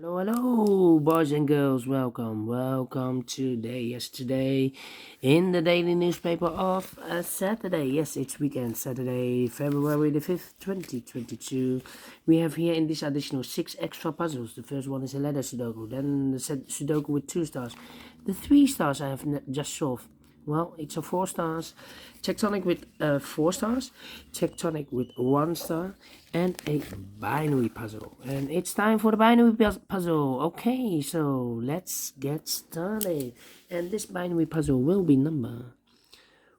Hello, boys and girls. Welcome today. Yesterday, in the daily newspaper of Saturday. Yes, it's weekend, Saturday, February the 5th, 2022. We have here in this additional 6 extra puzzles. The first one is a letter Sudoku, then the Sudoku with 2 stars. The 3 stars I have just solved. Well, it's a 4 stars, tectonic with 4 stars, tectonic with 1 star, and a binary puzzle. And it's time for the binary puzzle. Okay, so let's get started. And this binary puzzle will be number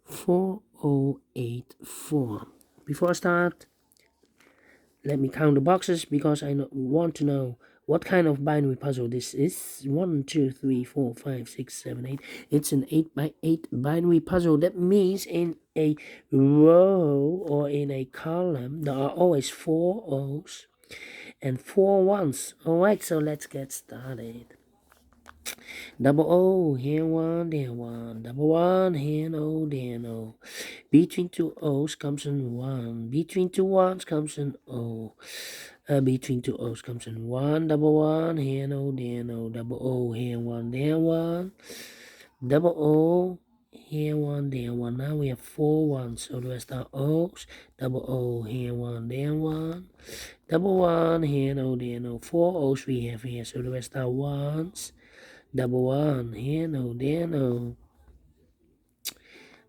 4084. Before I start, let me count the boxes because I want to know what kind of binary puzzle this is. 1, 2, 3, 4, 5, 6, 7, 8. It's an 8 by 8 binary puzzle. That means in a row or in a column there are always 4 O's and 4 1s. Alright, so let's get started. Double O, here one, there one. Double one, here no, there no. Between 2 O's comes an 1. Between 2 1s comes an O. Between 2 O's comes an 1. Double one, here no, there no. Double O, here one, there one. Double O, here one, there one. Now we have 4 1s, so the rest are O's. Double O, here one, there one. Double one, here no, there no. 4 O's we have here, so the rest are 1s. Double one, here no, there no.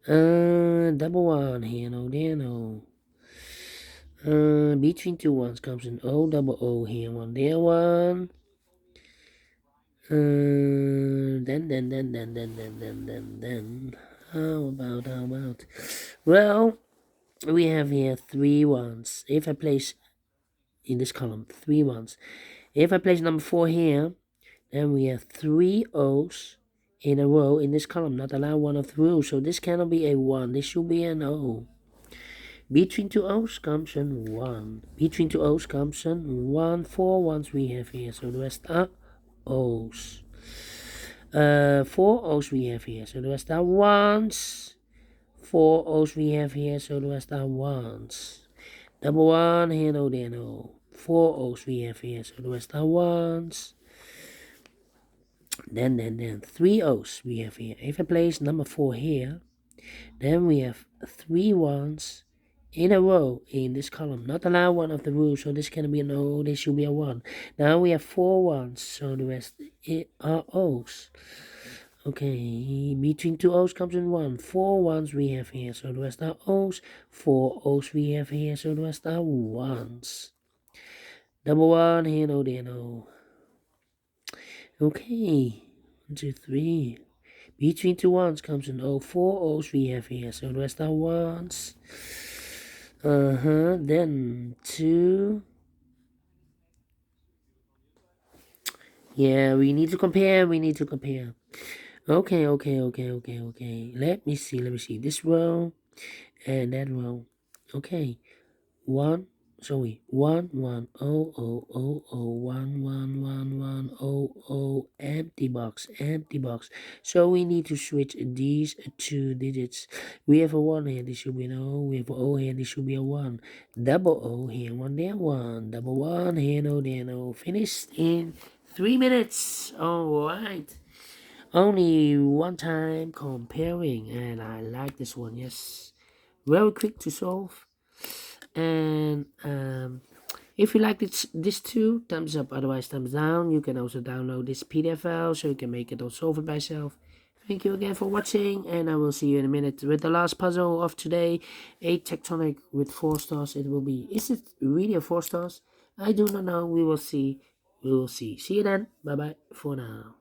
Double one, here no, there no. Between 2 1s comes an O, double O, here one, there one. Then. How about? Well, we have here 3 1s. If I place in this column 3 1s, if I place number 4 here, then we have 3 O's in a row in this column. Not allow one of the rules, so this cannot be a 1. This should be an O. Between 2 O's comes an 1. Between 2 O's comes an 1. 4 1s we have here, so the rest are O's. 4 O's we have here, so the rest are 1s. 4 O's we have here, so the rest are 1s. Double one, here no, there no. 4 O's we have here, so the rest are 1s. Then 3 O's we have here. If I place number 4 here, then we have 3 1s in a row in this column. Not allow one of the rules, so this can be an O, this should be a 1. Now we have 4 1s, so the rest are O's. Okay, between 2 O's comes in 1. 4 1s we have here, so the rest are O's. 4 O's we have here, so the rest are 1s. Double one, here no, there no. Okay, 1, 2, 3. Between 2 1s comes an O. 4 O's we have here, so the rest are 1s. Then 2. Yeah, we need to compare. Okay. Let me see. This row and that row. Okay. 1, 1 1 0 0 0 0 1 1 1 1 0 0 empty box. So we need to switch these 2 digits. We have a 1 here, this should be an O. We have an O here, this should be a 1. Double O here, 1 there, 1. Double 1 here, no, there, no. Finished in 3 minutes. Alright. Only one time comparing, and I like this one. Yes, very quick to solve. And if you like this too, thumbs up, otherwise thumbs down. You can also download this PDF file so you can make it or solve it by yourself. Thank you again for watching, and I will see you in a minute with the last puzzle of today. 8 tectonic with 4 stars it will be. Is it really a 4 stars? I do not know. We will see. See you then. Bye bye for now.